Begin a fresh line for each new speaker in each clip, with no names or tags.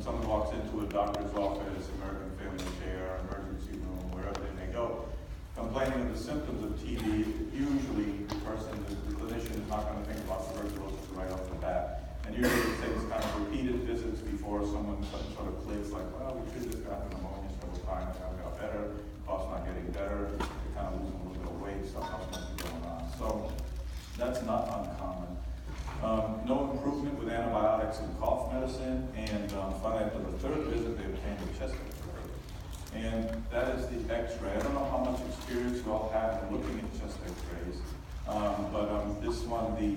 when someone walks into a doctor's office, American Family Care, emergency room, wherever they may go, complaining of the symptoms of TB, usually the clinician is not going to think about tuberculosis right off the bat. And usually it takes kind of repeated visits before someone sort of clicks like, well, we treated this guy for pneumonia several times, now got better, cough's not getting better, they kind of losing a little bit of weight, something else might be going on. So that's not uncommon. No improvement with antibiotics and cough medicine, and finally after the third visit they obtained a chest X-ray. And that is the X-ray. I don't know how much experience you all have in looking at chest X-rays, but this one, the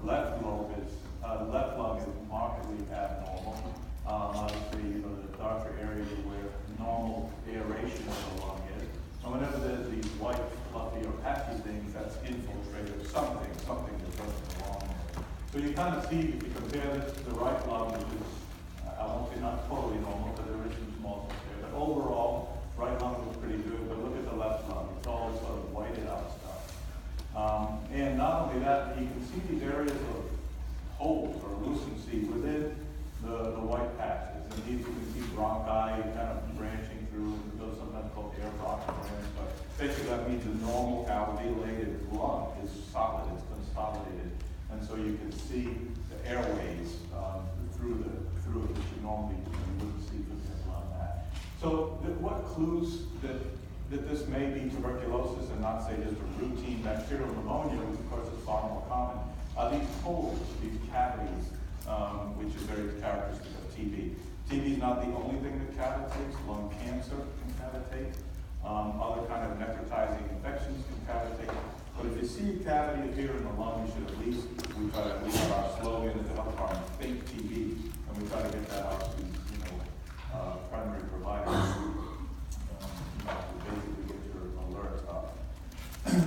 left lung is markedly abnormal. Obviously, the darker area where normal aeration of the lung is. And whenever there's these white, fluffy, or patchy things, that's infiltrated something that doesn't belong there. So you kind of see, if you compare this to the right lung, which is, I won't say not totally normal, but there is some small stuff there. But overall, right lung was pretty good, but look at the left lung. It's all sort of whited out stuff. And not only that, you can see these areas of holes or lucency within the white patches. And these you can see bronchi kind of branching through, those sometimes called air bronchograms, but basically that means a normal alveolated lung is solid, it's consolidated. And so you can see the airways through it, which you normally wouldn't see from the that. So what clues that this may be tuberculosis and not say just a routine bacterial pneumonia, which of course is far more common, are these holes, these cavities, which is very characteristic of TB. TB is not the only thing that cavitates. Lung cancer can cavitate. Other kind of necrotizing infections can cavitate. But if you see a cavity appear in the lung, you should at least, we have our slogan at the health department, think TB, and we try to get that out to, primary providers to basically get your alert up.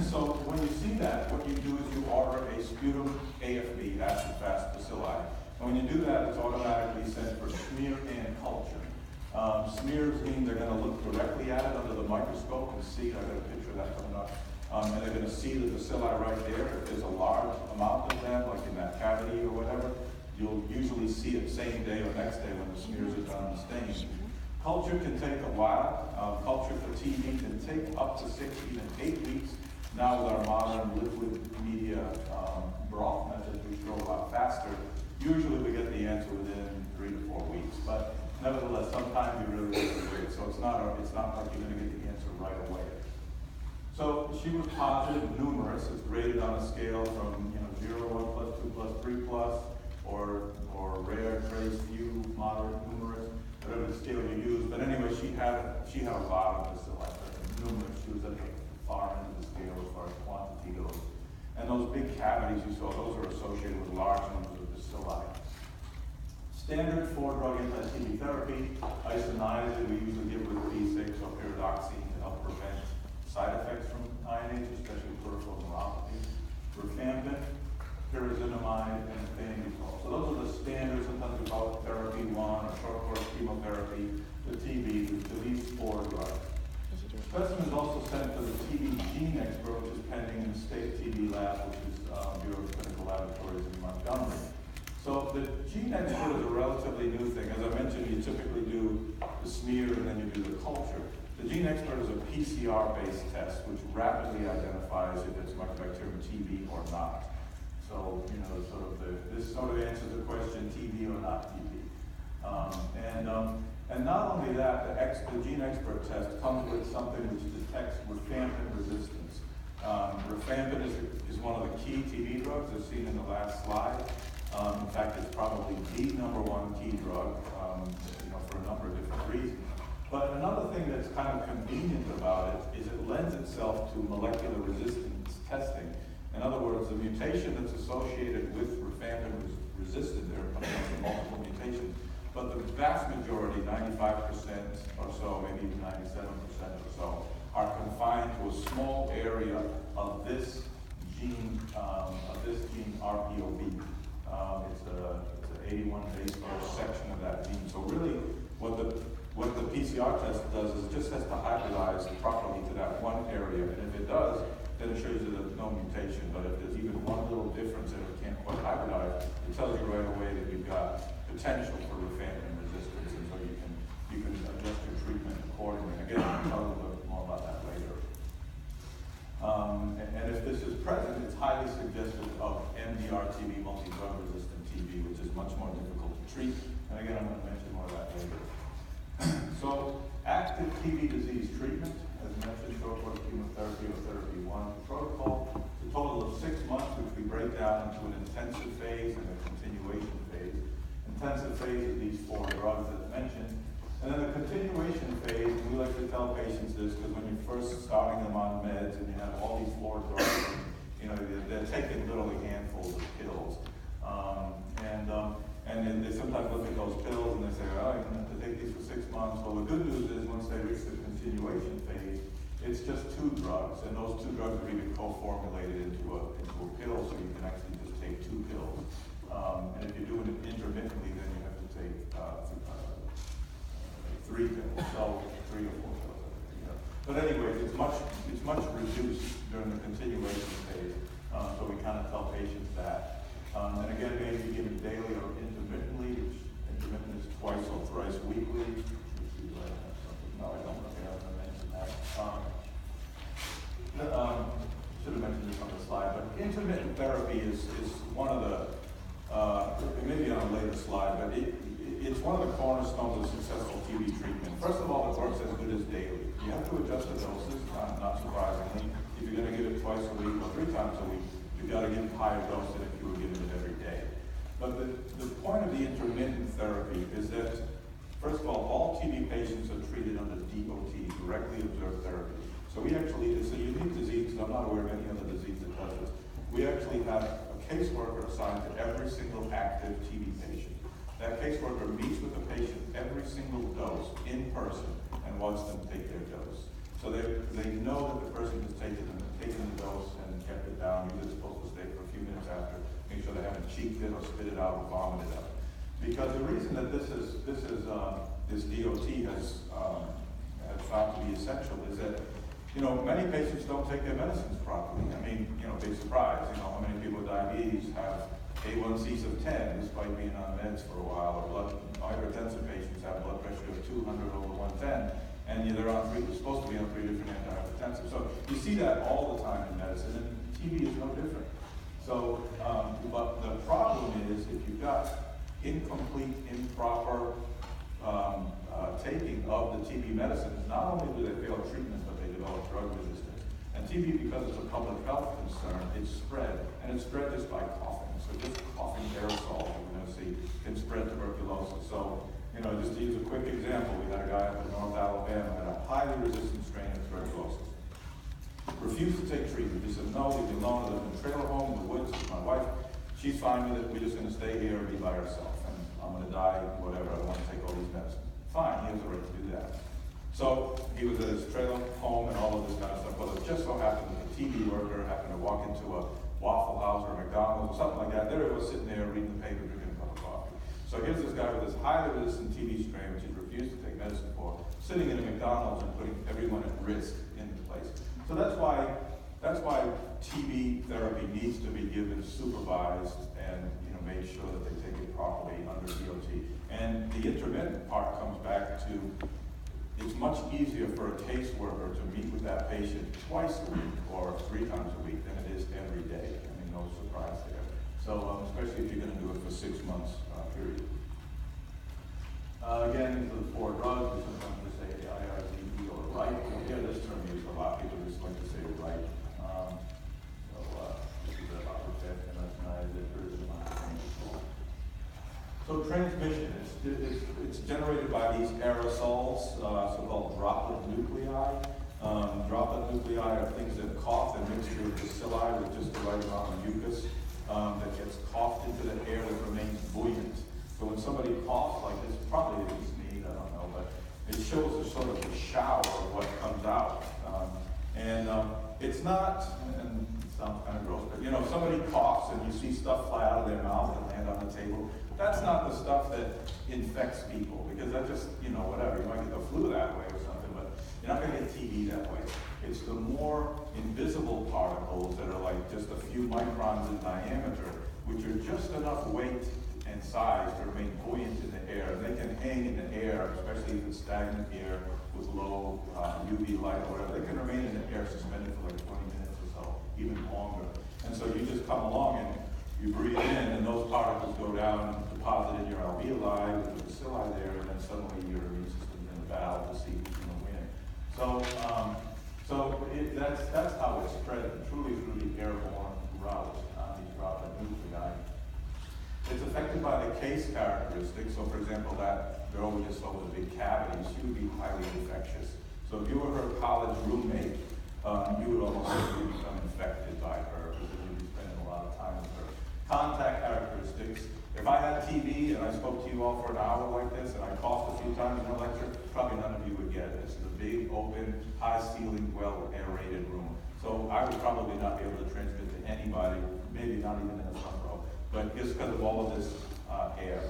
So when you see that, what you do is you order a sputum AFB, acid-fast bacilli. And when you do that, it's automatically sent for smear and culture. Smears mean they're going to look directly at it under the microscope and see, I got a picture of that coming up, and they're going to see the bacilli right there. If there's a large amount of them, like in that cavity or whatever, you'll usually see it same day or next day when the smears are done and stained. Culture can take a while. Culture for TB can take up to 6, even 8 weeks. Now with our modern liquid media broth methods, which go a lot faster, usually we get the answer within 3 to 4 weeks. But nevertheless, sometimes you really have to wait. So it's not like you're going to get the answer right away. So she was positive, numerous. It's graded on a scale from 0, 1 plus, 2 plus, 3 plus, or rare, trace, few, moderate, numerous, whatever the scale you use. But anyway, she had a lot of bacilli, numerous. She was at the far end of the scale as far as quantity goes. And those big cavities you saw, those are associated with large numbers of bacilli. Standard 4-drug anti-TB therapy, isoniazid, we usually give with B6 or pyridoxine to help prevent side effects from INH, especially peripheral neuropathy. Rifampin, pyrazinamide, and ethambutol. So those are the standards. Sometimes we call it therapy 1 or short course chemotherapy, the TB, to these 4 drugs. Specimen is also sent to the TB gene expert, which is pending in the state TB lab, which is Bureau of Clinical Laboratories in Montgomery. So the gene expert is a relatively new thing. As I mentioned, you typically do the smear and then you do the culture. The gene expert is a PCR-based test, which rapidly identifies if it's Mycobacterium TB or not. So, this sort of answers the question, TB or not TB. And not only that, the gene expert test comes with something which detects rifampin resistance. Rifampin is one of the key TB drugs as seen in the last slide. In fact, it's probably the #1 key drug, for a number of different reasons. But another thing that's kind of convenient about it is it lends itself to molecular resistance testing. In other words, the mutation that's associated with rifampin resistant, there are multiple mutations, but the vast majority, 95% or so, maybe even 97% or so, are confined to a small area of this gene RPOB. It's an 81 base pair section of that gene. So really, what the PCR test does is it just has to hybridize properly to that one area, and if it does, then it shows you there's no mutation. But if there's even one little difference that it can't quite hybridize, it tells you right away that you've got potential for rifampin resistance. And if this is present, it's highly suggestive of MDR-TB, multi-drug resistant TB, which is much more difficult to treat. And again, I'm going to mention more of that later. So, active TB disease treatment, as mentioned, short course chemotherapy or therapy 1 protocol. It's a total of 6 months, which we break down into an intensive phase and a continuation phase. Intensive phase is these 4 drugs as mentioned. And then the continuation phase, we like to tell patients this because when you're first starting them on meds and you have all these 4 drugs, you know, they're taking literally handfuls of pills. And then they sometimes look at those pills and they say, oh, you're going to have to take these for 6 months. Well, the good news is once they reach the continuation phase, it's just 2 drugs. And those 2 drugs are even co-formulated into a pill, so you can actually just take 2 pills. And if you're doing it intermittently, then you have to take 3 pills, so 3 or 4 pills. You know. But anyway, it's much reduced during the continuation phase, so we kind of tell patients that. And again, maybe given daily or intermittently, which intermittent is twice or thrice weekly. No, I don't think I was going to mention that. Should have mentioned this on the slide, but intermittent therapy is one of the, maybe on a later slide, but it's one of the cornerstones of successful TB treatment. First of all, it works as good as daily. You have to adjust the doses, not surprisingly. If you're going to give it twice a week or 3 times a week, you've got to give higher dose than if you were giving it every day. But the point of the intermittent therapy is that, first of all TB patients are treated under DOT, directly observed therapy. So we actually, it's a unique disease, and I'm not aware of any other disease that does this. We actually have a caseworker assigned to every single active TB patient. That caseworker meets with the patient every single dose in person and wants them to take their dose. So they know that the person has taken the dose and kept it down. Usually it's supposed to stay for a few minutes after, make sure they haven't cheeked it or spit it out or vomited it out. Because the reason that this DOT has found to be essential is that, you know, many patients don't take their medicines properly. I mean, you know, big surprise. You know, how many people with diabetes have A1Cs of 10 despite being on meds for a while, or hypertensive patients have blood pressure of 200 over 110, and they're supposed to be on 3 different antihypertensives. So you see that all the time in medicine, and TB is no different. So, but the problem is if you've got incomplete, improper taking of the TB medicines, not only do they fail treatment, but they develop drug resistance. And TB, because it's a public health concern, it's spread, and it's spread just by coughing. So just coughing aerosol, you're going to see, can spread tuberculosis. So, you know, just to use a quick example, we had a guy up in North Alabama had a highly resistant strain of tuberculosis. Refused to take treatment. He said, no, leave me alone. I live in a trailer home in the woods with my wife. She's fine with it. We're just going to stay here and be by ourselves. And I'm going to die, whatever. I don't want to take all these medicines. Fine, he has the right to do that. So he was at his trailer home and all of this kind of stuff. Well, it just so happened that the TB worker happened to walk into a Waffle House or a McDonald's or something like that. There he was sitting there reading the paper, drinking a cup of coffee. So here's this guy with this highly resistant TB strain, which he refused to take medicine for, sitting in a McDonald's and putting everyone at risk in the place. So that's why TB therapy needs to be given supervised and, you know, made sure that they take it properly under DOT. And the intermittent part comes back to, it's much easier for a caseworker to meet with that patient twice a week or 3 times a week than it is every day. I mean, no surprise there. So especially if you're going to do it for 6 months period. Again, these are the 4 drugs. We sometimes just say IRZE or right. You'll hear this term used a lot. People just like to say right. This is about protection, recognize it, so transmission, it's generated by these aerosols, so-called droplet nuclei. Droplet nuclei are things that cough and mixture of bacilli with just the right amount of mucus that gets coughed into the air that remains buoyant. So when somebody coughs like this, probably it is me, I don't know, but it shows a sort of a shower of what comes out. It's not, and it sounds kind of gross, but you know, if somebody coughs and you see stuff fly out of their mouth and land on the table, that's not the stuff that infects people, because that just, you know, whatever, you might get the flu that way or something, but you're not going to get TB that way. It's the more invisible particles that are like just a few microns in diameter, which are just enough weight and size to remain buoyant in the air. And they can hang in the air, especially if it's stagnant air with low UV light or whatever. They can remain in the air suspended for like 20 minutes or even longer. And so you just come along and you breathe in, and those particles go down, deposit in your alveoli with the bacilli there, and then suddenly your immune system's in the battle to see who's going to win. That's how it's spread, truly through the airborne route on these droplet nuclei. It's affected by the case characteristics. So, for example, that girl we just saw with the big cavities, she would be highly infectious. So if you were her college roommate, you would almost certainly become infected by her because you'd be spending a lot of time with her. Contact characteristics. If I had TB and I spoke to you all for an hour like this and I coughed a few times in a lecture, probably none of you would get it. This is a big, open, high-ceiling, well-aerated room. So I would probably not be able to transmit to anybody, maybe not even in the front row, but just because of all of this air.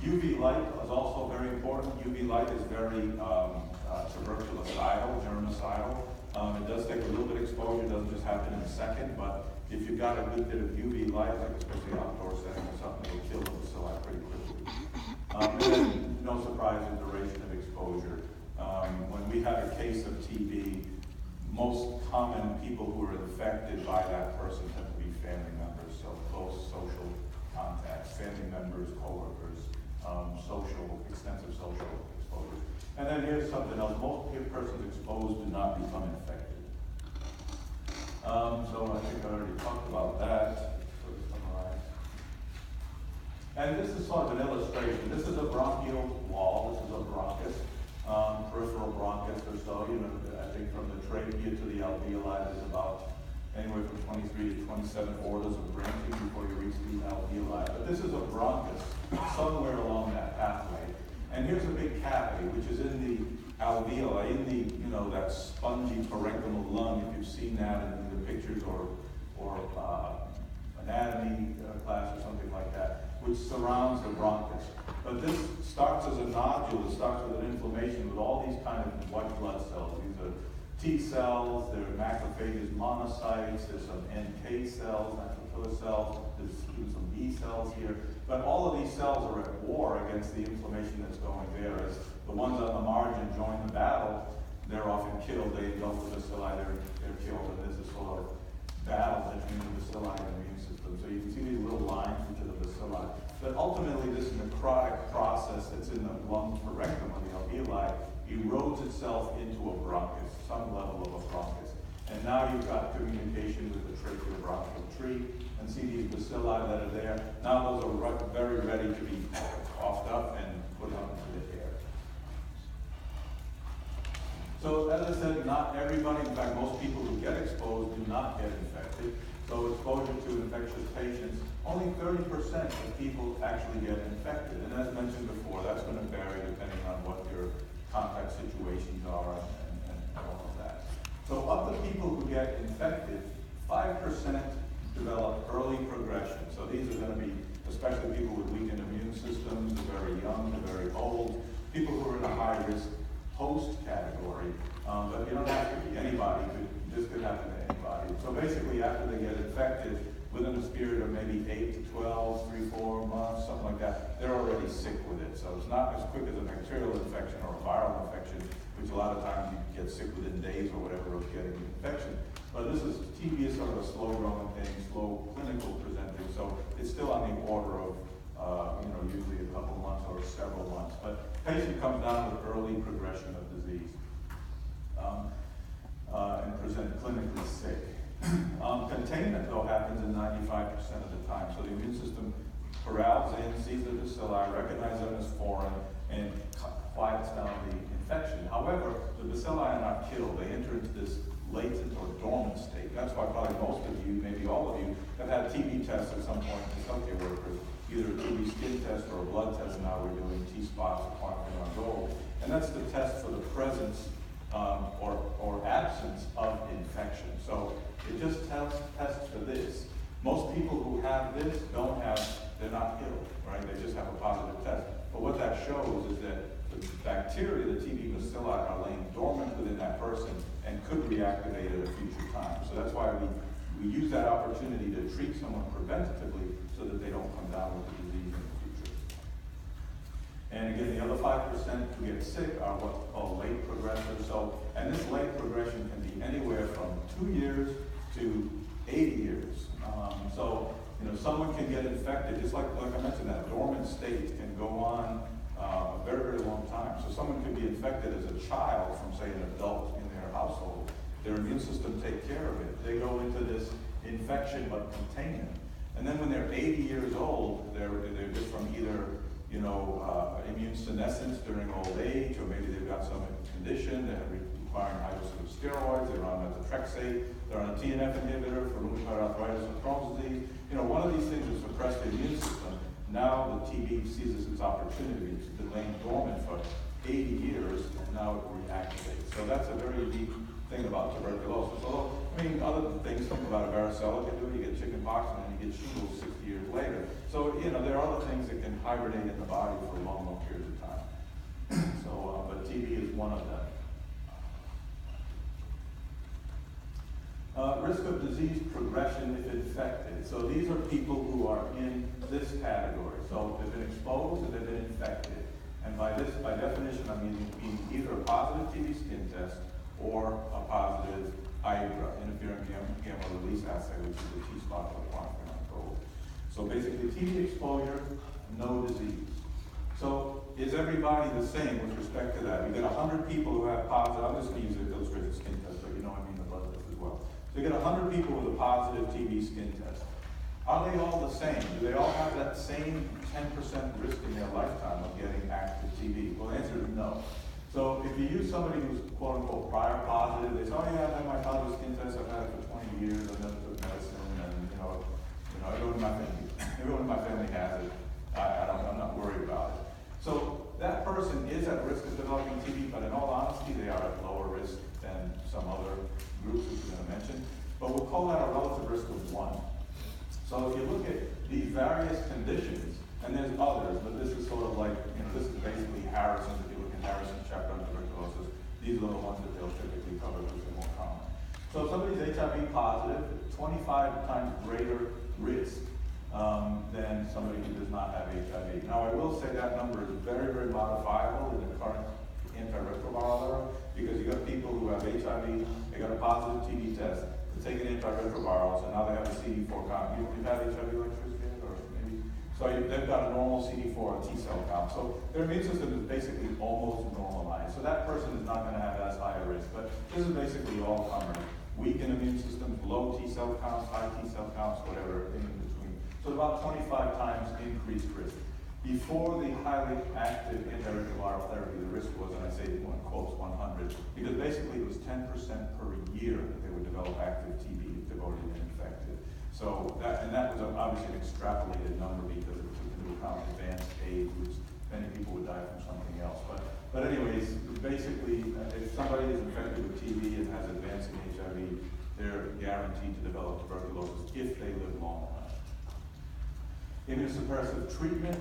UV light is also very important. UV light is very tuberculocidal, germicidal. It does take a little bit of exposure. It doesn't just happen in a second, but if you've got a good bit of UV light, like especially outdoor setting or something, it'll kill the bacilli pretty quickly. And then, no surprise, the duration of exposure. When we had a case of TB, most common people who are infected by that person tend to be family members, so close social contacts, family members, coworkers, extensive social exposure. And then here's something else. Most persons exposed do not become infected. So I think I already talked about that. Sort of summarize. And this is sort of an illustration. This is a bronchial wall. This is a bronchus, peripheral bronchus or so. I think from the trachea to the alveoli, there's about anywhere from 23 to 27 orders of branching before you reach the alveoli. But this is a bronchus somewhere along that pathway. And here's a big cavity, which is in the alveoli, in the, that spongy parenchymal lung, if you've seen that in the pictures or anatomy class or something like that, which surrounds the bronchus. But this starts as a nodule. It starts with an inflammation with all these kind of white blood cells. These are T cells, there are macrophages, monocytes, there's some NK cells, natural killer cells, there's even some B cells here. But all of these cells are at war against the inflammation that's going there. As the ones on the margin join the battle, they're often killed. They engulf the bacilli, they're killed, and there's this sort of battle between the bacilli and the immune system. So you can see these little lines into the bacilli. But ultimately, this necrotic process that's in the lung parenchyma, the alveoli, erodes itself into a bronchus, some level of a bronchus. And now you've got communication with the tracheobronchial tree, and see these bacilli that are there. Now those are very ready to be coughed up and put out into the air. So as I said, not everybody, in fact most people who get exposed do not get infected. So exposure to infectious patients, only 30% of people actually get infected. And as mentioned before, that's going to vary depending on what your contact situations are and all of that. So of the people who get infected, 5% develop early progression. So these are going to be especially people with weakened immune systems, the very young, the very old, people who are in a high-risk host category. But you don't have to be anybody. This could happen to anybody. So basically, after they get infected, within a period of maybe 8 to 12, 3, 4 months, something like that, they're already sick with it. So it's not as quick as a bacterial infection or a viral infection, which a lot of times you get sick within days or whatever of getting the infection. But this is, TB is sort of a slow-growing thing, slow clinical presenting, so it's still on the order of, usually a couple months or several months. But patient comes down with early progression of disease and present clinically sick. Containment, though, happens in 95% of the time. So the immune system corrals in, sees the bacilli, recognizes them as foreign, and quiets down the infection. However, the bacilli are not killed. They enter into this latent or dormant state. That's why probably most of you, maybe all of you, have had TB tests at some point as healthcare workers, either a TB skin test or a blood test. Now we're doing T-spots or quantiferon gold. And that's the test for the presence or absence of infection. So it just tests for this. Most people who have this they're not ill, right? They just have a positive test. But what that shows is that the bacteria, the TB bacilli, are laying dormant within that person and could reactivate at a future time. So that's why we use that opportunity to treat someone preventatively so that they don't come down with the disease in the future. And again, the other 5% who get sick are what's called late progressors. And this late progression can be anywhere from 2 years to 80 years. So, someone can get infected, just like I mentioned, that dormant state can go on a very, very long time. So someone could be infected as a child from, say, an adult in their household. Their immune system take care of it. They go into this infection but contain it. And then when they're 80 years old, they're just from either immune senescence during old age, or maybe they've got some condition that requiring high doses of steroids, they're on methotrexate, they're on a TNF inhibitor for rheumatoid arthritis and Crohn's disease. One of these things will suppress the immune system. Now the TB sees this as opportunity. It's been laying dormant for 80 years, and now it reactivates. So that's a very unique thing about tuberculosis. Although, other things, think about a varicella can do it. You get chicken pox and then you get shingles 60 years later. So, there are other things that can hibernate in the body for long, long periods of time. But TB is one of them. Risk of disease progression if infected. So these are people who are in this category. So they've been exposed and they've been infected. And by definition, I mean either a positive TB skin test or a positive IGRA, interferon gamma release assay, which is the T-spot for quantiferon gold. So basically, TB exposure, no disease. So is everybody the same with respect to that? You get 100 people who have positive, I'm just going to use it to illustrate the skin test, but the blood test as well. So you get 100 people with a positive TB skin test. Are they all the same? Do they all have that same 10% risk in their lifetime of getting active TB? Well, the answer is no. So if you use somebody who's quote unquote prior positive, they say, oh yeah, I've had my positive skin test, I've had it for 20 years, I've never took medicine, and everyone in my family has it. I'm not worried about it. So that person is at risk of developing TB, but in all honesty, they are at lower risk than some other groups which we're going to mention. But we'll call that a relative risk of 1. So if you look at these various conditions, and there's others, but this is sort of like, this is basically Harrison. If you look at Harrison's chapter on tuberculosis, these are the ones that they'll typically cover because they're more common. So if somebody's HIV positive, 25 times greater risk than somebody who does not have HIV. Now I will say that number is very, very modifiable in the current antiretroviral era, because you got people who have HIV, they got a positive TB test, they're taking antiretrovirals, and now they have a CD4 count. You've had HIV like this yet, or maybe? So they've got a normal CD4 T cell count. So their immune system is basically almost normalized. So that person is not going to have as high a risk. But this is basically all comers. Weakened immune systems, low T cell counts, high T cell counts, whatever in between. So about 25 times increased risk. Before the highly active antiretroviral therapy, the risk was, and I say in quotes, 100, because basically it was 10% per year that they would develop active TB if they've already been infected. So that was obviously an extrapolated number because it took into account advanced age, which many people would die from something else. But anyways, basically, if somebody is infected with TB and has advancing HIV, they're guaranteed to develop tuberculosis if they live long enough. Immunosuppressive treatment,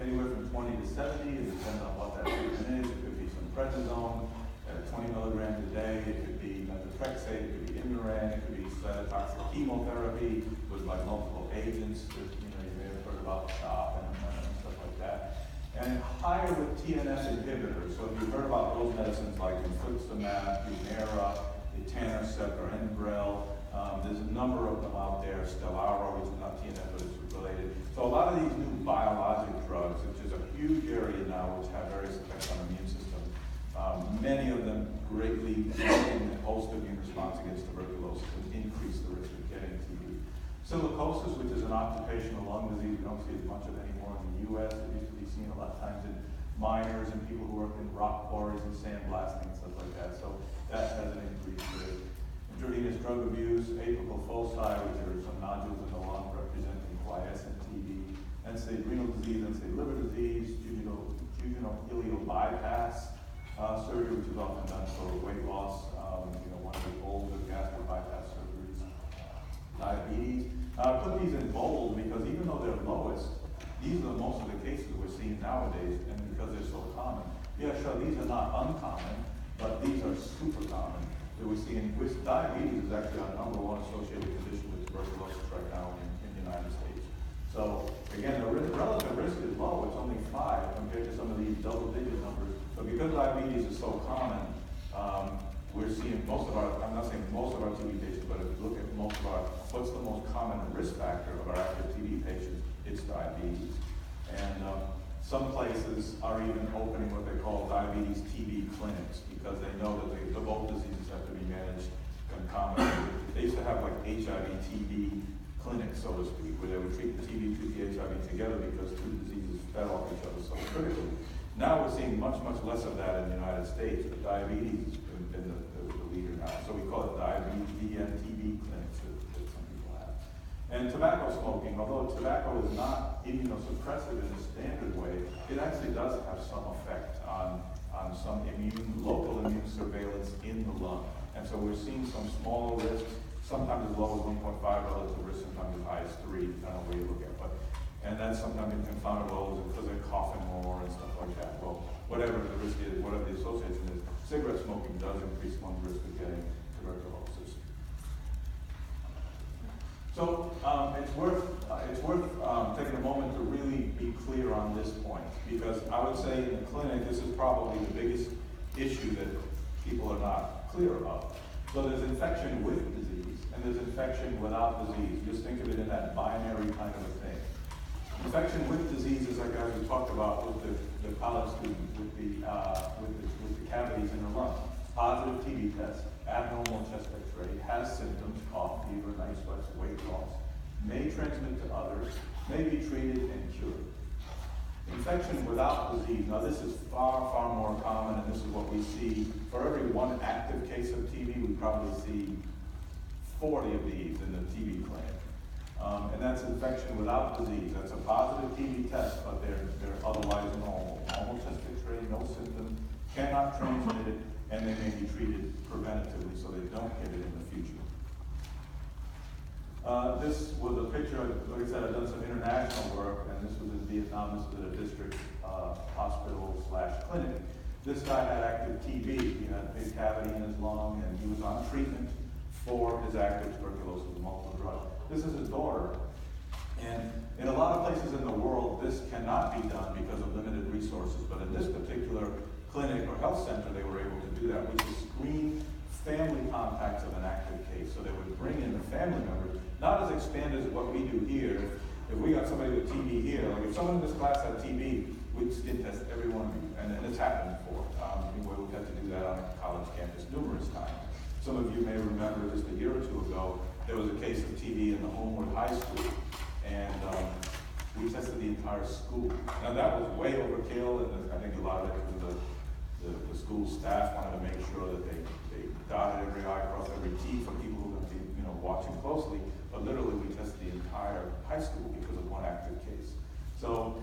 anywhere from 20 to 70, it depends on what that treatment is. It could be some prednisone at 20 milligrams a day. It could be methotrexate. It could be Imuran. It could be cytotoxic chemotherapy with multiple agents that you may have heard about SHOP and stuff like that. And higher with TNF inhibitors. So if you've heard about those medicines like infliximab, Humira, etanercept, or Enbrel, there's a number of them out there. Stelara, which is not TNF, but it's related. So a lot of these new biologic drugs, which is a huge area now, which have various effects on the immune system, many of them greatly weaken the host immune response against tuberculosis and increase the risk of getting TB. Silicosis, which is an occupational lung disease, we don't see as much of it anymore in the U.S. It used to be seen a lot of times in miners and people who work in rock quarries and sandblasting and stuff like that. So that has an increased risk. Intravenous drug abuse, apical foci, which are some nodules in the lung representing quiescent TB, end-stage renal disease, end-stage liver disease, jejunal bypass surgery, which is often done for weight loss, one of the older gastric bypass surgeries, diabetes. I put these in bold because even though they're lowest, these are most of the cases we're seeing nowadays, and because they're so common. Yeah, sure, these are not uncommon, but these are super common. That we're seeing with diabetes is actually our number one associated condition with tuberculosis right now in the United States. So again, the relative risk is low. It's only 5 compared to some of these double-digit numbers. But because diabetes is so common, we're seeing most of our, I'm not saying most of our TB patients, but if you look at most of our, what's the most common risk factor of our active TB patients, it's diabetes. And some places are even opening what they call diabetes TB clinics because they know that the both diseases have to be managed concomitantly. They used to have like HIV TB clinics, so to speak, where they would treat the TB, treat the HIV together because two diseases fed off each other so critically. Now we're seeing much, much less of that in the United States, but diabetes has been the leader now. So we call it diabetes DNTB clinics that some people have. And tobacco smoking, although tobacco is not immunosuppressive in the standard way, it actually does have some effect on some local immune surveillance in the lung. And so we're seeing some small risks, sometimes as low as 1.5 relative risk, sometimes as high as 3, depending on where you look at. And then sometimes you can find lows because they're coughing more and stuff like that. Well, whatever the risk is, whatever the association is, cigarette smoking does increase one's risk of getting tuberculosis. So it's worth taking a moment to really be clear on this point, because I would say in the clinic, this is probably the biggest issue that people are not clear about. So there's infection with disease, and there's infection without disease. Just think of it in that binary kind of a thing. Infection with disease is like as we talked about with the college student, with the cavities in the lung. Positive TB test, abnormal chest X-ray, has symptoms, cough, fever, night sweats, weight loss, may transmit to others, may be treated and cured. Infection without disease, now this is far, far more common, and this is what we see. For every one active case of TB, we probably see 40 of these in the TB clinic. And that's infection without disease. That's a positive TB test, but they're otherwise normal. Normal chest X-ray, no symptoms, cannot transmit it, and they may be treated preventatively so they don't get it in the future. This was a picture, like I said, I've done some international work, and this was in Vietnam. This was at a district hospital/clinic. This guy had active TB. He had a big cavity in his lung, and he was on treatment for his active tuberculosis, multiple drugs. This is his daughter. And in a lot of places in the world, this cannot be done because of limited resources. But in this particular clinic or health center, they were able to do that, which is screen family contacts of an active case. So they would bring in the family members, not as expanded as what we do here. If we got somebody with TB here, like if someone in this class had TB, we'd skin test every one of you. And it's happened before. We've had to do that on a college campus numerous times. Some of you may remember just a year or two ago, there was a case of TB in the Homewood High School, and we tested the entire school. Now that was way overkill, and I think a lot of it was the school staff wanted to make sure that they dotted every I, crossed every T for people who would be watching closely, but literally we tested the entire high school because of one active case. So,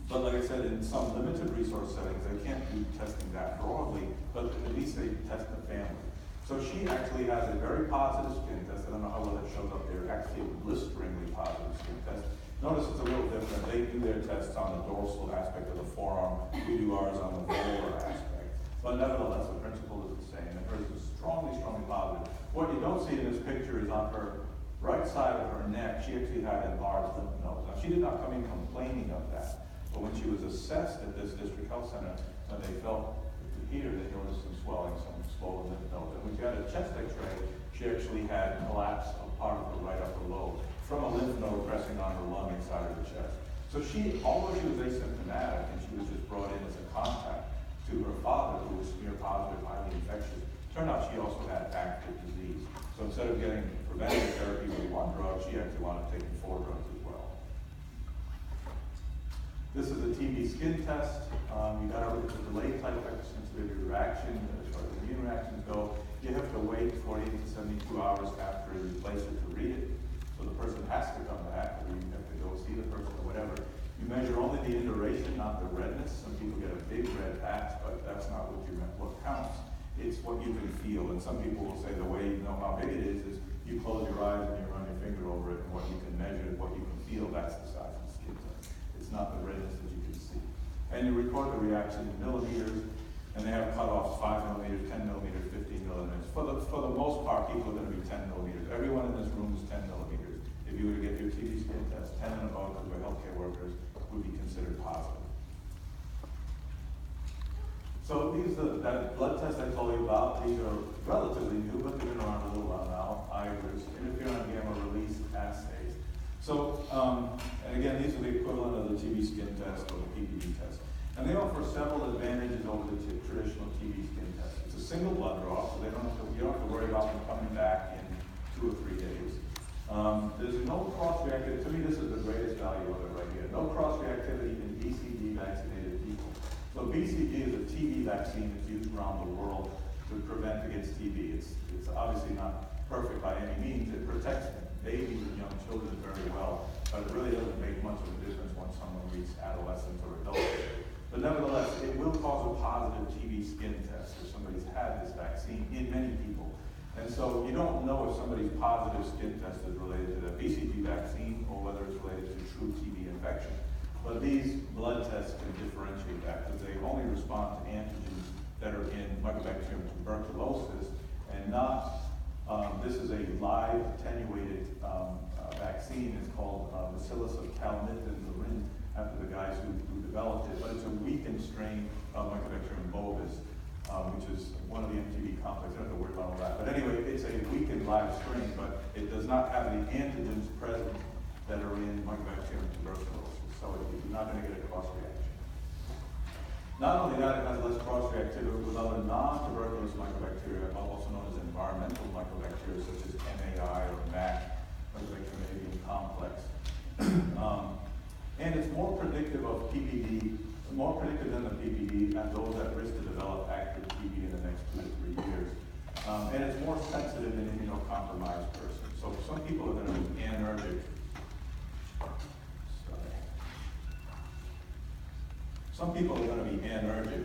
but like I said, in some limited resource settings, they can't do testing that broadly, but at least they test the family. So she actually has a very positive skin test. I don't know how well that shows up there. Actually, a blisteringly positive skin test. Notice it's a little different. They do their tests on the dorsal aspect of the forearm. We do ours on the volar aspect. But nevertheless, the principle is the same. And hers is strongly, strongly positive. What you don't see in this picture is on her right side of her neck, she actually had enlarged lymph nodes. Now, she did not come in complaining of that. But when she was assessed at this district health center, when they felt here, they noticed some swelling, some swollen lymph nodes. And when she had a chest X-ray, she actually had collapse of part of the right upper lobe from a lymph node pressing on her lung inside of the chest. So although she was asymptomatic and she was just brought in as a contact to her father, who was smear positive, highly infectious, turned out she also had active disease. So instead of getting preventative therapy with one drug, she actually wound up taking 4 drugs as well. This is a TB skin test. You got to look at the delayed type sensitivity reaction. As far as immune reactions go, you have to wait 48 to 72 hours after you place it to read it. So the person has to come back, or you have to go see the person or whatever. You measure only the induration, not the redness. Some people get a big red patch, but that's not what counts. It's what you can feel. And some people will say the way you know how big it is you close your eyes and you run your finger over it, and what you can measure, what you can feel, that's the size of the skin test. It's not the redness that you can see. And you record the reaction in millimeters, and they have cutoffs 5 millimeters, 10 millimeters, 15 millimeters. For the most part, people are going to be 10 millimeters. Everyone in this room is 10 millimeters. If you were to get your TB skin test, 10 and above, because we're healthcare workers, would be considered positive. So that blood test I told you about, these are relatively new, but they've been around a little while now. IGRAs, interferon gamma release assays. So, and again, these are the equivalent of the TB skin test or the PPD test. And they offer several advantages over the traditional TB skin test. It's a single blood draw, so you don't have to worry about them coming back in 2 or 3 days. There's no cross-reactivity. To me, this is the greatest value of it right here. No cross-reactivity in BCG vaccinated people. So BCG is a TB vaccine that's used around the world to prevent against TB. It's obviously not perfect by any means. It protects babies and young children very well, but it really doesn't make much of a difference once someone reaches adolescence or adulthood. But nevertheless, it will cause a positive TB skin test if somebody's had this vaccine in many people. And so you don't know if somebody's positive skin test is related to the BCG vaccine or whether it's related to true TB infection. But these blood tests can differentiate that because they only respond to antigens that are in Mycobacterium tuberculosis and not, this is a live attenuated vaccine. It's called Bacillus of Calmette-Guerin after the guys who developed it. But it's a weakened strain of Mycobacterium bovis, which is one of the MTB complex. I don't have to worry about all that. But anyway, it's a weakened live strain, but it does not have the antigens present that are in Mycobacterium tuberculosis. So you're not going to get a cross-reaction. Not only that, it has less cross-reactivity with other non-tuberculous mycobacteria, also known as environmental mycobacteria, such as MAI or MAC, Mycobacterium avium complex. And it's more predictive of PPD, more predictive than the PPD, and those at risk to develop active TB in the next 2 to 3 years. And it's more sensitive in immunocompromised persons. So some people are going to be anergic. Some people are going to be anergic,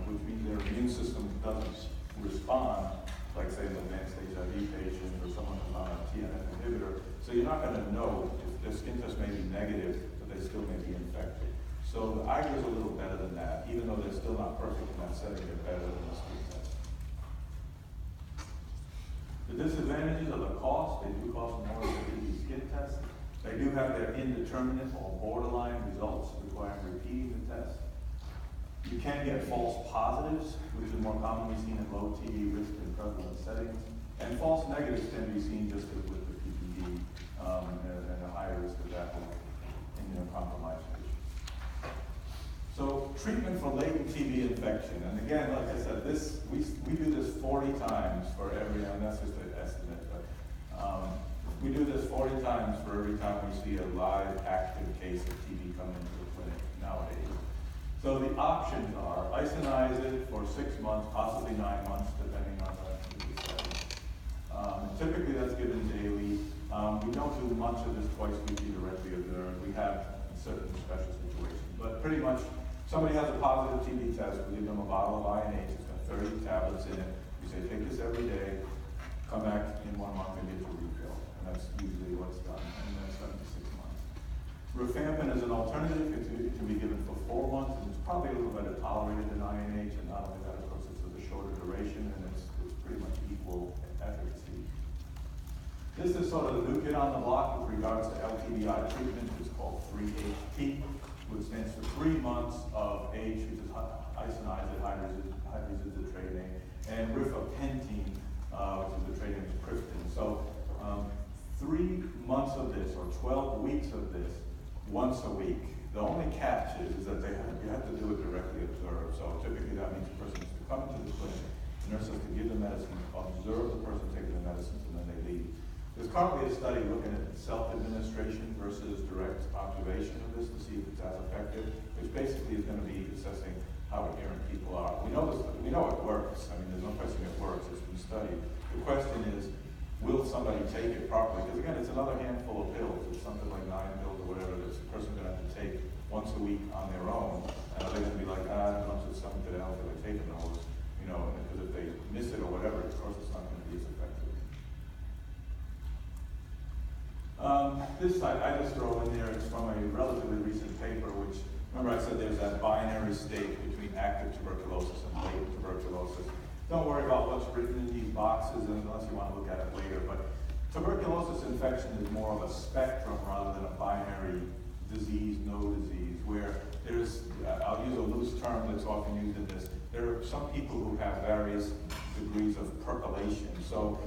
which means their immune system doesn't respond, like say an advanced HIV patient or someone who's on a TNF inhibitor. So you're not going to know if their skin test may be negative, but they still may be infected. So the IGRA is a little better than that. Even though they're still not perfect in that setting, they're better than the skin test. The disadvantages of the cost, they do cost more than the skin test. They do have their indeterminate or borderline results requiring repeating the test. You can get false positives, which are more commonly seen in low TB risk and prevalent settings. And false negatives can be seen just as with the PPD and a higher risk of that with immunocompromised patients. So treatment for latent TB infection. And again, like I said, we do this 40 times for every, and that's just an estimate, but we do this 40 times for every time we see a live active case of TB come into the clinic nowadays. So the options are isonize it for 6 months, possibly 9 months, depending on the setting. Typically that's given daily. We don't do much of this twice weekly directly observed. We have certain special situations. But pretty much, somebody has a positive TB test, we give them a bottle of INH, it's got 30 tablets in it. We say, take this every day, come back in 1 month and get your refill. And that's usually what's done, and that's done for 6 months. Rifampin is an alternative. It can be given for 4 months, and it's probably a little better tolerated than INH, and not only that, of course, it's of a shorter duration, and it's pretty much equal efficacy. This is sort of the new kid on the block with regards to LTBI treatment. It's called 3HP, which stands for 3 months of H, which is isoniazid hydroxyzitradine, and rifapentine, which is the trade name is Priftin. So 3 months of this, or 12 weeks of this, once a week. The only catch is that you have to do it directly observed. So typically that means the person has to come into the clinic, the nurse has to give the medicine, observe the person taking the medicines, and then they leave. There's currently a study looking at self-administration versus direct observation of this to see if it's as effective, which basically is going to be assessing how adherent people are. We know it works. I mean, there's no question it works. It's been studied. The question is, will somebody take it properly? Because again, it's another handful of pills. It's something like 9 pills or whatever that the person's going to have to take once a week on their own. And are they going to be like, I don't know, it's something to else that they're taking those, because if they miss it or whatever, of course it's not going to be as effective. This I just throw in there. It's from a relatively recent paper, which, remember I said there's that binary state between active tuberculosis and latent tuberculosis. Don't worry about what's written in these boxes unless you want to look at it later, but tuberculosis infection is more of a spectrum rather than a binary disease, no disease, where there's, I'll use a loose term, that's often used in this, there are some people who have various degrees of percolation. So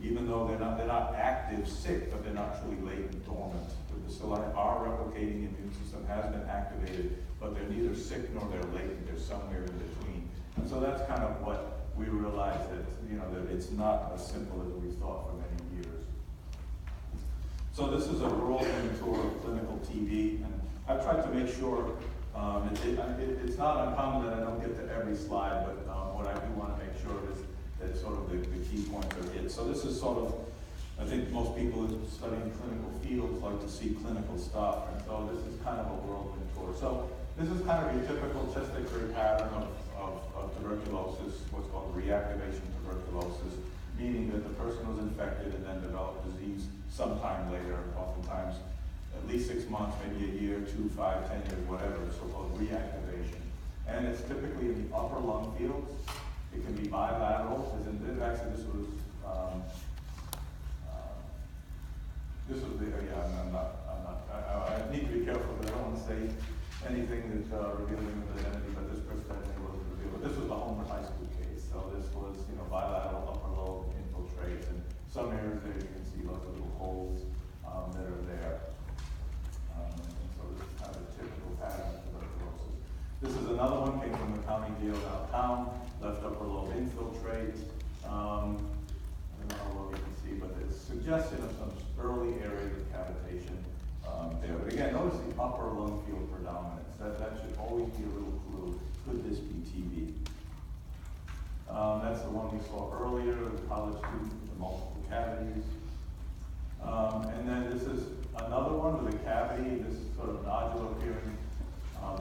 even though they're not active sick, but they're not truly latent dormant. The bacilli are replicating, the immune system has been activated, but they're neither sick nor they're latent, they're somewhere in between. And so that's kind of what we realized, that, that it's not as simple as we thought for many years. So this is a whirlwind tour of clinical TB, and I've tried to make sure, it's not uncommon that I don't get to every slide, but what I do want to make sure is that sort of the key points are hit. So this is sort of, I think most people studying clinical fields like to see clinical stuff, and so this is kind of a whirlwind tour. So this is kind of your typical chest X-ray pattern of tuberculosis, what's called reactivation tuberculosis, meaning that the person was infected and then developed disease sometime later, oftentimes at least 6 months, maybe a year, 2, 5, 10 years, whatever, so-called reactivation. And it's typically in the upper lung fields. It can be bilateral, as in actually this was I need to be careful because I don't want to say anything that's revealing of identity, but this person identity wasn't revealed. But this was the Homer High School case, so this was bilateral upper lobe infiltrates, and some areas there you can see lots of little holes that are there. And so this is kind of a typical pattern of tuberculosis. This is another one, came from the county jail downtown, left upper lobe infiltrate. I don't know how well you can see, but there's suggestion of some early areas of cavitation there. But again, notice the upper lung field predominance. That should always be a little clue. Could this be TB? That's the one we saw earlier, the college student with the multiple cavities. And then this is another one with a cavity. This is sort of nodular appearing,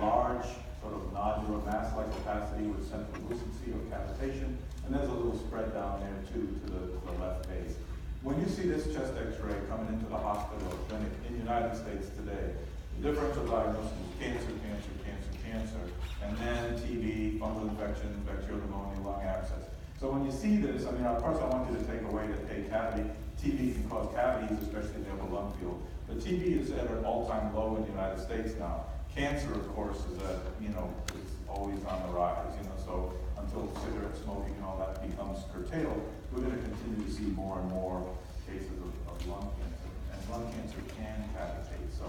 large, sort of nodular mass-like opacity with central lucency or cavitation. And there's a little spread down there too to the left base. When you see this chest X-ray coming into the hospital or clinic in the United States today, the differential diagnosis is cancer, cancer, cancer, cancer, and then TB, fungal infection, bacterial pneumonia, lung abscess. So when you see this, I mean, of course I want you to take away that cavity. TB can cause cavities, especially in the upper lung field. But TB is at an all-time low in the United States now. Cancer, of course, is it's always on the rise, so until cigarette smoking and all that becomes curtailed, we're going to continue to see more and more cases of lung cancer. And lung cancer can cavitate, so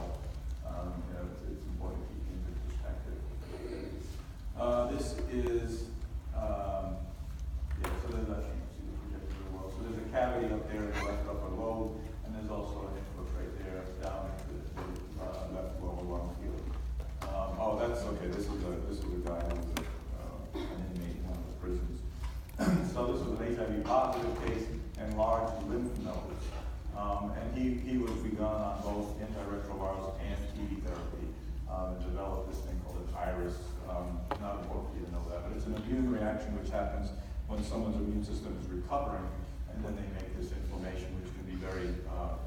it's important to keep things in perspective. This is, so there's a, see the projector really well. So there's a cavity up there in the left upper lobe, and there's also an infiltrate there down into the left lower lung field. That's okay. This is a guy who was an inmate in one of the prisons. So this was an HIV positive case and large lymph nodes. And he was begun on both antiretrovirals and TB therapy and developed this thing called an iris. Not important for you to know that, but it's an immune reaction which happens when someone's immune system is recovering, and then they make this inflammation which can be very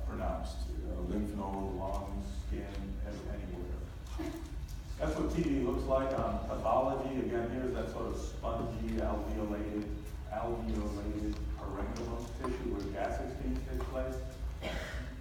pronounced. Lymph node, lungs, skin, anywhere. That's what TB looks like on pathology. Again, here's that sort of spongy, alveolated parenchymal tissue where gas exchange takes place.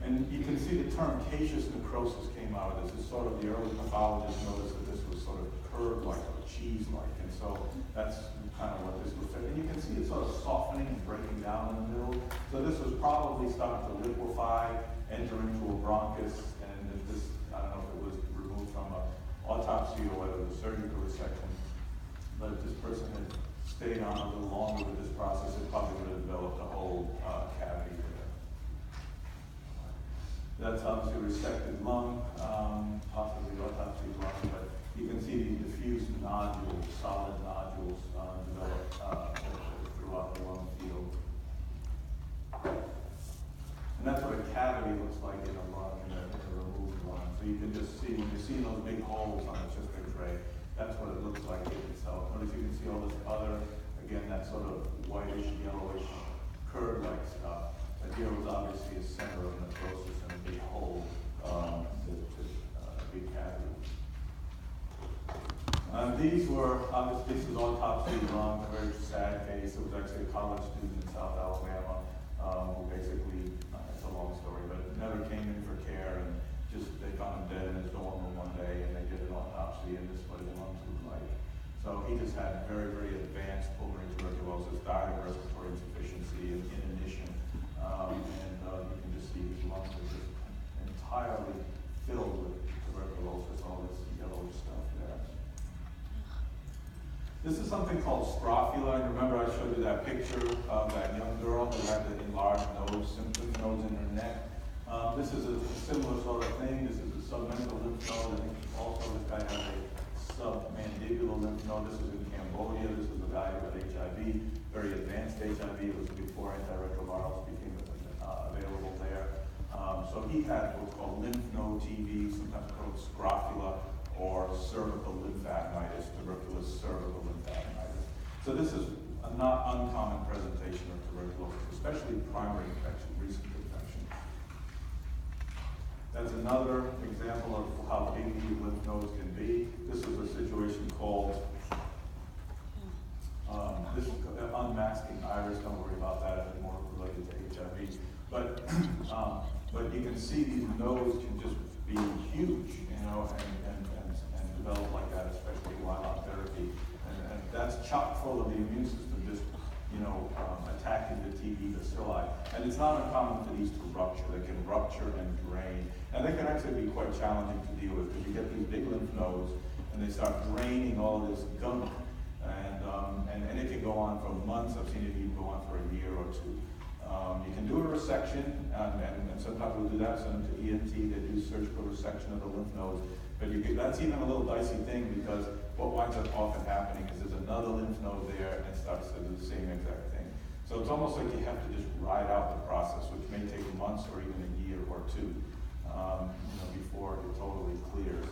And you can see the term caseous necrosis came out of this. It's sort of the early pathologists noticed that this was sort of curved-like or cheese-like. And so that's kind of what this looks like. And you can see it sort of softening and breaking down in the middle. So this was probably starting to liquefy, enter into a bronchus, and this, I don't know if it was removed from a autopsy or whether it was surgical resection, but if this person had stayed on a little longer with this process, it probably would have developed a whole cavity there. That's obviously a resected lung, possibly autopsy lung, but you can see these diffuse nodules, solid nodules develop throughout the lung field. And that's what a cavity looks like in a lung, in a removed lung. So you can just see, when you see those big holes on the chest X-ray, that's what it looks like in itself. Notice you can see all this other, again, that sort of whitish, yellowish, curve-like stuff. But here was obviously a center of necrosis and a big hole, a big cavity. These were, obviously, this was autopsy lung, a very sad case. It was actually a college student in South Alabama who basically, it's a long story, but never came in for care, and just they found him dead in his dorm room one day, and they did an autopsy, and this is what his lungs looked like. So he just had very, very advanced pulmonary tuberculosis, died of respiratory insufficiency in addition. You can just see his lungs are just entirely filled with tuberculosis, all this yellow stuff there. This is something called scrofula, and remember I showed you that picture of that young girl who had the enlarged nose, symptom nodes in her neck. This is a similar sort of thing. This is a submental lymph node. I think also this guy had a submandibular lymph node. This is in Cambodia. This is a guy who had HIV, very advanced HIV. It was before antiretrovirals became available there. So he had what's called lymph node TB, sometimes called scrofula, or cervical lymphadenitis, tuberculous cervical lymphadenitis. So this is a not uncommon presentation of tuberculosis, especially primary infection, recent infection. That's another example of how big these lymph nodes can be. This is a situation called this is unmasking iris. Don't worry about that. It's more related to HIV. But you can see these nodes can just be huge, and develop like that, especially while on therapy. And that's chock full of the immune system just, attacking the TB bacilli. And it's not uncommon for these to rupture. They can rupture and drain. And they can actually be quite challenging to deal with because you get these big lymph nodes and they start draining all of this gunk. And it can go on for months. I've seen it even go on for a year or two. You can do a resection, and sometimes we'll do that, send them to ENT, they do surgical resection of the lymph nodes. But that's even a little dicey thing because what winds up often happening is there's another lymph node there and it starts to do the same exact thing. So it's almost like you have to just ride out the process, which may take months or even a year or two before it totally clears.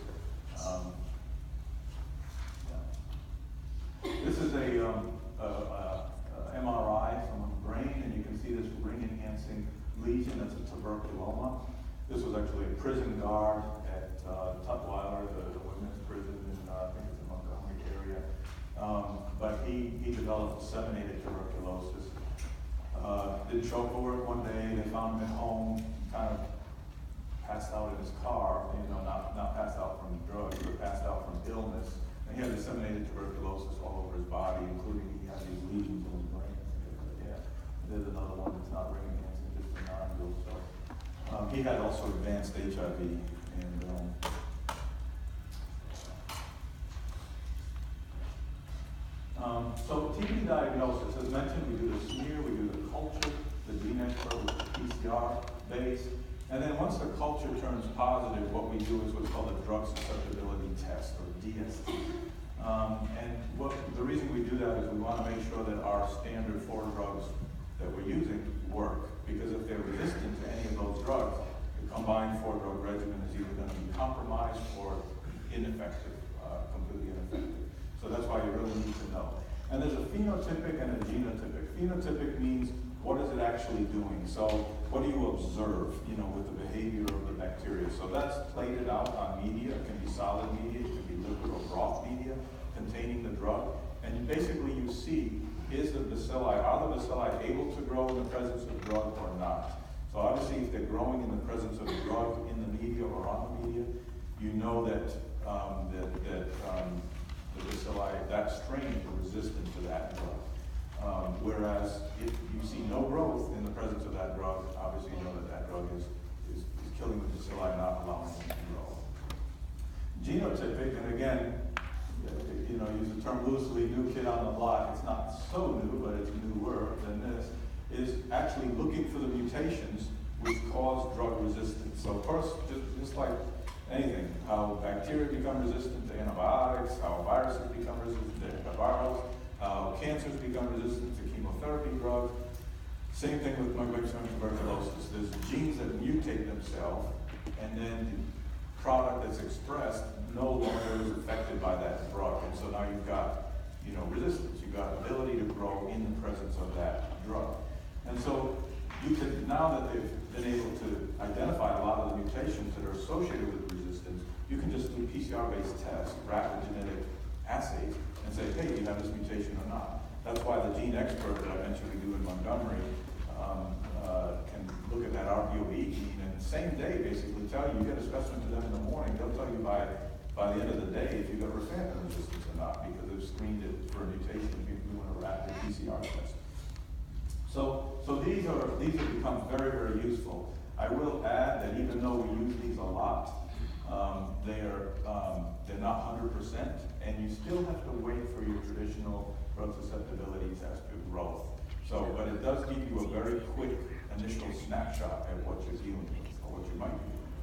This is a MRI from a brain, and you can see this ring-enhancing lesion. That's a tuberculoma. This was actually a prison guard at Tutwiler, the women's prison in, I think it's the Montgomery area. But he developed disseminated tuberculosis. Didn't show up for work one day. They found him at home, kind of passed out in his car, not passed out from drugs, but passed out from illness. And he had disseminated tuberculosis all over his body, including he had these lesions in his brain. Yeah, there's another one that's not ring enhancing, just a nodule. So he had also advanced HIV, and so TB diagnosis, as mentioned, we do the smear, we do the culture, the gene expert with the PCR base, and then once the culture turns positive, what we do is what's called a drug susceptibility test, or DST. The reason we do that is we want to make sure that our standard 4 drugs that we're using work, because if they're resistant to any of those drugs, the combined 4-drug regimen is either going to be compromised or ineffective, completely ineffective. So that's why you really need to know. And there's a phenotypic and a genotypic. Phenotypic means what is it actually doing? So what do you observe, with the behavior of the bacteria? So that's plated out on media. It can be solid media, it can be liquid or broth media containing the drug. And basically you see, are the bacilli able to grow in the presence of drug or not? So obviously if they're growing in the presence of the drug in the media or on the media, you know that the bacilli, that strain is resistant to that drug. Whereas if you see no growth in the presence of that drug, obviously you know that drug is killing the bacilli, not allowing them to grow. Genotypic, and again, use the term loosely, new kid on the block. It's not so new, but it's newer than this, is actually looking for the mutations which cause drug resistance. So first, just like anything, how bacteria become resistant to antibiotics, how viruses become resistant to antivirals, how cancers become resistant to chemotherapy drugs. Same thing with mycobacterium tuberculosis. There's genes that mutate themselves, and then the product that's expressed no longer is affected by that drug. And so now you've got, resistance. You've got ability to grow in the presence of that drug. And so you can, now that they've been able to identify a lot of the mutations that are associated with resistance, you can just do PCR-based tests, rapid genetic assays, and say, hey, do you have this mutation or not? That's why the gene expert that I mentioned we do in Montgomery can look at that RBOE gene and the same day basically tell you get a specimen to them in the morning, they'll tell you by the end of the day if you've got rifampin resistance or not, because have screened it for a mutation if you're doing a rapid PCR test. So these have become very, very useful. I will add that even though we use these a lot, they're not 100%, and you still have to wait for your traditional growth susceptibility test to growth. So, but it does give you a very quick initial snapshot at what you're dealing with, or what you might be dealing with.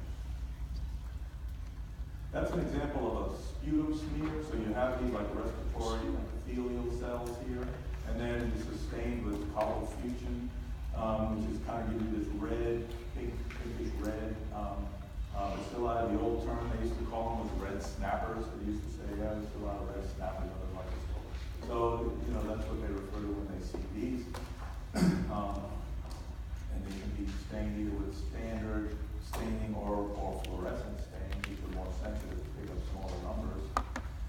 That's an example of a sputum smear. So you have these like respiratory epithelial cells here, and then this is stained with collofusion, which is kind of giving you this red, pinkish red bacilli. The old term they used to call them was red snappers. They used to say, yeah, there's a lot of red snappers under the microscope. So, you know, that's what they refer to when they see these. And they can be stained either with standard staining or fluorescent staining, which are more sensitive to pick up smaller numbers.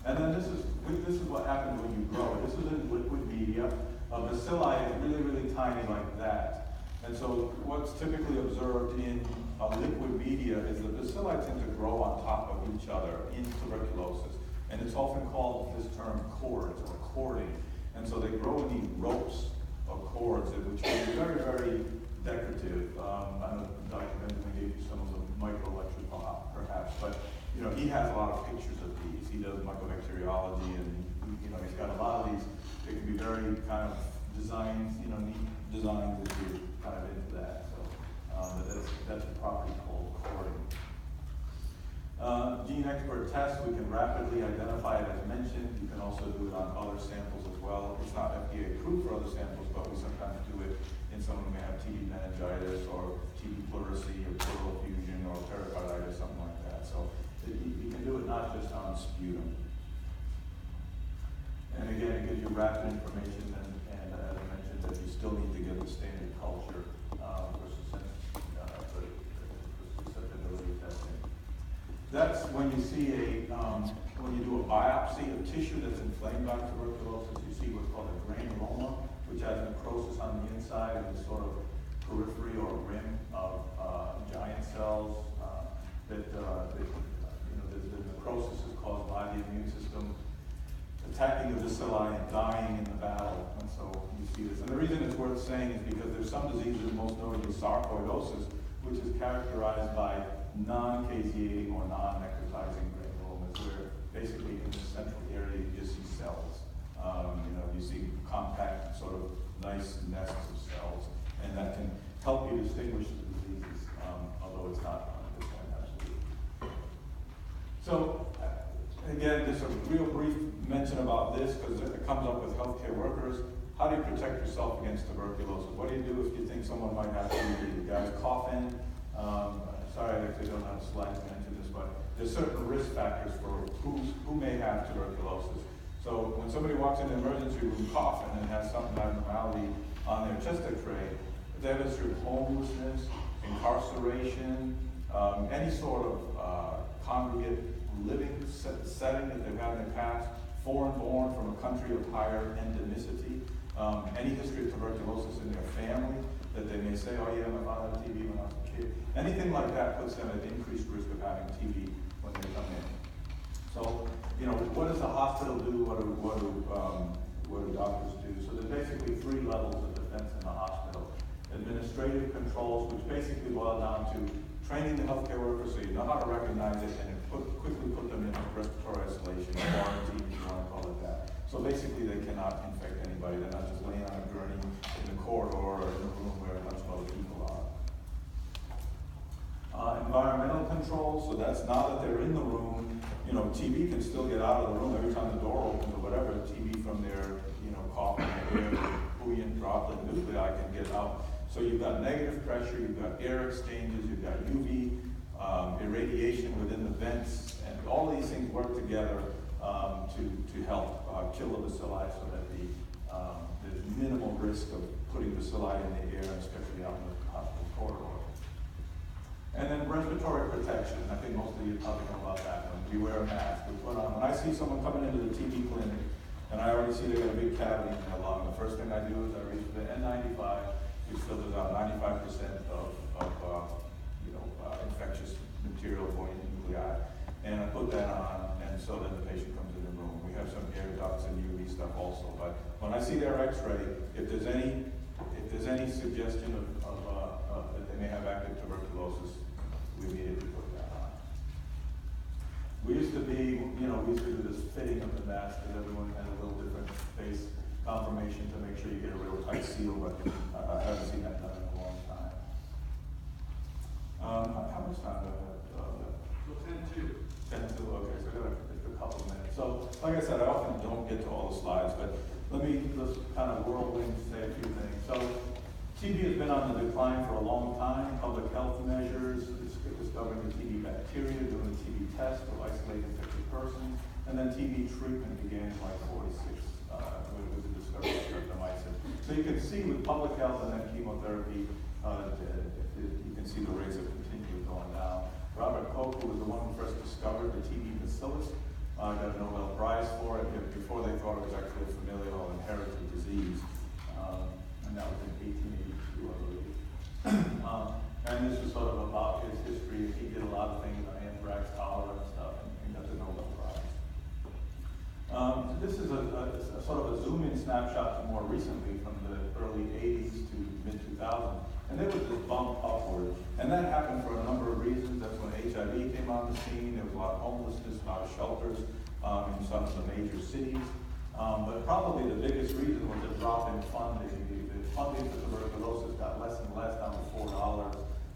And then this is what happens when you grow. This is in liquid media. Bacilli is really, really tiny like that. And so what's typically observed in liquid media is the bacilli tend to grow on top of each other in tuberculosis. And it's often called this term cords or cording. And so they grow in these ropes of cords, which can be very, very decorative. I know Dr. Benjamin gave you some of the micro lectures perhaps, but you know, he has a lot of pictures of these. He does mycobacteriology, and you know, he's got a lot of these. They can be very kind of designs, you know, neat designs if you're kind of into that. So that's a property called cording. Gene expert tests, we can rapidly identify it as mentioned. You can also do it on other samples as well. It's not FDA approved for other samples, but we sometimes do it in someone who may have TB meningitis or TB pleurisy or pleural effusion or pericarditis, something like that. So you can do it not just on sputum. And again, it gives you rapid information, and as I mentioned, that you still need to get the standard culture for susceptibility testing. That's when you see when you do a biopsy of tissue that's inflamed by tuberculosis, you see what's called a granuloma, which has necrosis on the inside of the sort of periphery or rim of giant cells that you know, the necrosis is caused by the immune system attacking the bacilli and dying in the battle. And so you see this. And the reason it's worth saying is because there's some diseases, most notably sarcoidosis, which is characterized by non-caseating or non-necrotizing granulomas, where basically in the central area you just see cells. You know, you see compact, sort of nice nests of cells, and that can help you distinguish the diseases, although it's not 100% absolute. So, again, just a real brief mention about this, because it comes up with healthcare workers. How do you protect yourself against tuberculosis? What do you do if you think someone might have TB? The guy's coughing. Sorry, I actually don't have slides to mention this, but there's certain risk factors for who may have tuberculosis. So when somebody walks in the emergency room coughing and has some abnormality on their chest X-ray, if they have a history of homelessness, incarceration, any sort of congregate living setting that they've had in the past, foreign born from a country of higher endemicity, any history of tuberculosis in their family that they may say, oh yeah, my father had TB when I was a kid. Anything like that puts them at increased risk of having TB when they come in. So, you know, what does the hospital do? What do doctors do? So there's basically 3 levels of defense in the hospital. Administrative controls, which basically boil down to training the healthcare workers so you know how to recognize it and quickly put them in respiratory isolation, quarantine, if you want to call it that. So basically they cannot infect anybody. They're not just laying on a gurney in the corridor or in the room where a bunch of other people are. Environmental controls, so that's now that they're in the room, you know, TB can still get out of the room every time the door opens or whatever. TB from their, you know, coughing air, buoyant droplet nuclei can get out. So you've got negative pressure, you've got air exchanges, you've got UV irradiation within the vents, and all these things work together to help kill the bacilli so that there's minimal risk of putting bacilli in the air, especially out in the hospital corridor. And then respiratory protection. I think most of you probably know about that one. We wear a mask. We put on. When I see someone coming into the TB clinic, and I already see they got a big cavity in their lung, the first thing I do is I reach for the N95, which filters out 95% of infectious material, buoyant nuclei, and I put that on, and so then the patient comes in the room. We have some air ducts, and you stuff also. But when I see their X-ray, if there's any suggestion of that they may have active tuberculosis, we immediately put that on. We used to do this fitting of the mask, because everyone had a little different face confirmation to make sure you get a real tight seal, but I haven't seen that done in a long time. How much time do I have?
10-2.
10-2, okay, so I got a couple of minutes. So, like I said, I often don't get to all the slides, but let's kind of whirlwind say a few things. So, TB has been on the decline for a long time. Public health measures, discovering the TB bacteria, doing the TB test to isolate infected persons, and then TB treatment began in like 46 with the discovery of streptomycin. So you can see with public health and then chemotherapy, you can see the rates have continued going down. Robert Koch, who was the one who first discovered the TB bacillus, got a Nobel Prize for it before they thought it was actually a familial inherited disease. And that was in 1882, I believe. And this was sort of about his history. He did a lot of things on anthrax, cholera, and stuff, and got the Nobel Prize. This is a sort of a zoom-in snapshot to more recently, from the early 80s to mid-2000s. And there was this bump upward. And that happened for a number of reasons. That's when HIV came on the scene. There was a lot of homelessness, a lot of shelters in some of the major cities. But probably the biggest reason was a drop in funding. The funding for tuberculosis got less and less, down to $4.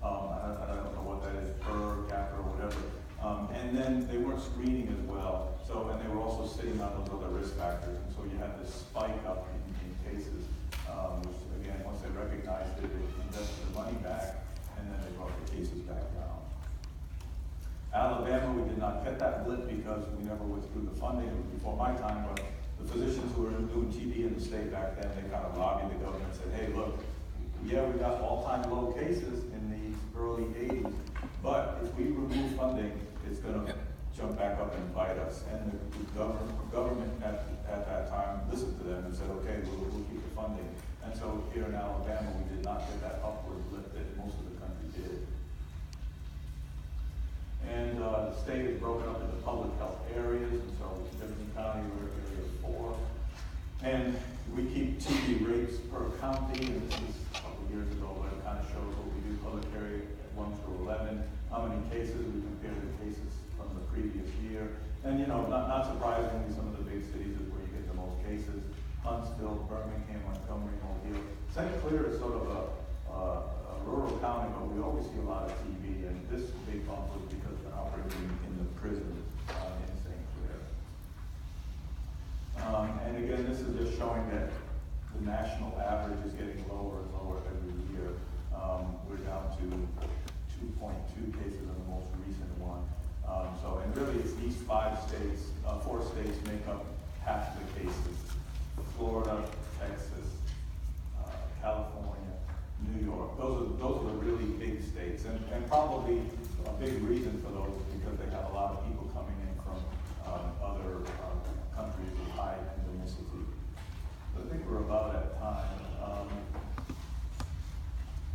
I don't know what that is, per capita or whatever. And then they weren't screening as well. And they were also sitting on those other risk factors. And so you had this spike up in cases, which again, once they recognized it, they invested the money back, and then they brought the cases back down. Alabama, we did not get that blip because we never withdrew the funding. It was before my time, but the physicians who were doing TB in the state back then, they kind of lobbied the government and said, hey, look, yeah, we got all-time low cases in the early 80s, but if we remove funding, it's going to jump back up and bite us. And the government at that time listened to them and said, okay, we'll keep the funding. And so here in Alabama, we did not get that upward blip that most of the country did. And the state is broken up into public health areas, and so Jefferson County, we're area 4. And we keep TB rates per county, and this is a couple of years ago, but it kind of shows what we do public area 1 through 11, how many cases, we compare the cases from the previous year. And not surprisingly, some of the big cities is where you get the most cases. Huntsville, Birmingham, Montgomery, Mobile. St. Clair is sort of a rural county, but we always see a lot of TB, and this big bump was because they're operating in the prison in St. Clair. And again, this is just showing that the national average is getting lower and lower every year. We're down to 2.2 cases in the most recent one. And really it's these 4 states make up half the cases. Florida, Texas, California, New York. Those are the really big states. And probably a big reason for those is because they have a lot of people coming in from other countries with high endemicity. So I think we're about at time.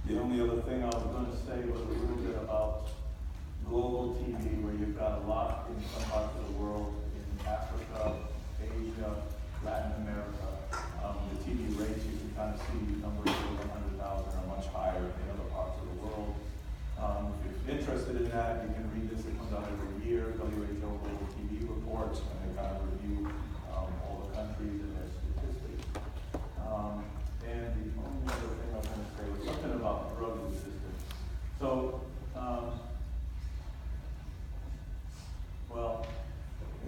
The only other thing I was going to say was a little bit about global TB, where you've got a lot in some parts of the world, in Africa, Asia, Latin America. The TB rates, you can kind of see numbers over 100,000 are much higher in other parts of the world. If you're interested in that, you can read this. It comes out every year, WHO Global TB Reports, and they kind of review all the countries and their statistics. And the only other thing I was going to say was something about drug resistance. So, well,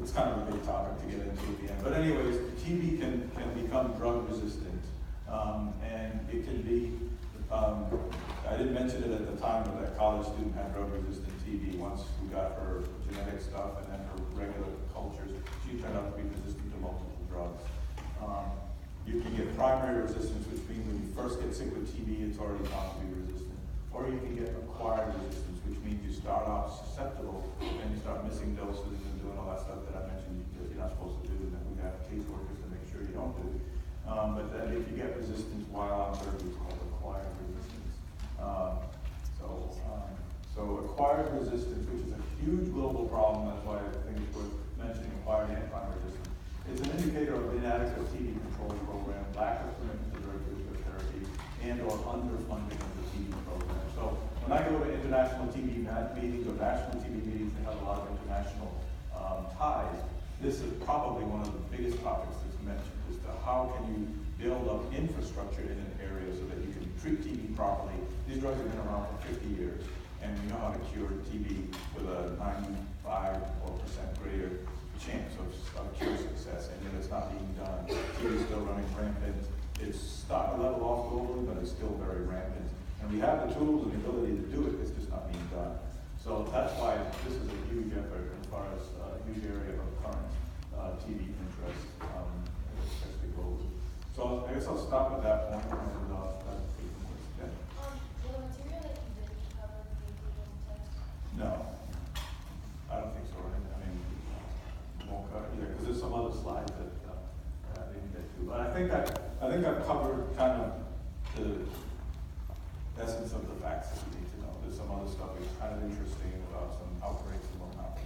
it's kind of a big topic to get into at the end. But anyways, TB can become drug resistant. And it can be, I didn't mention it at the time, but that college student had drug resistant TB. Once we got her genetic stuff and then her regular cultures, she turned out to be resistant to multiple drugs. You can get primary resistance, which means when you first get sick with TB, it's already found to be resistant. Or you can get acquired resistance, which means you start off susceptible and you start missing doses and doing all that stuff that I mentioned that you're not supposed to do, and that we have caseworkers to make sure you don't do. But then if you get resistance while on therapy, it's called acquired resistance. So acquired resistance, which is a huge global problem, that's why I think it's worth mentioning acquired and primary resistance. It's an indicator of inadequate underfunding of the TV program. So when I go to international TV meetings or national TV meetings, they have a lot of international ties. This is probably one of the biggest topics that's mentioned, is to how can you build up infrastructure in an area so that you can treat TB properly. These drugs have been around for 50 years, and we know how to cure TB with a 95% greater chance of cure success, and yet it's not being done. TB is still running rampant. It's starting to level off globally, but it's still very rampant. And we have the tools and the ability to do it, it's just not being done. So that's why this is a huge effort as far as a huge area of current TB interest, especially globally. So I guess I'll stop at that point and that's the yeah.
Will the material that you did cover the inclusion text?
No, I don't think so, right? I mean, won't cover, yeah, because there's some other slides that I didn't get to. But I think I've covered kind of the essence of the facts that you need to know. There's some other stuff that's kind of interesting about some outbreaks and whatnot.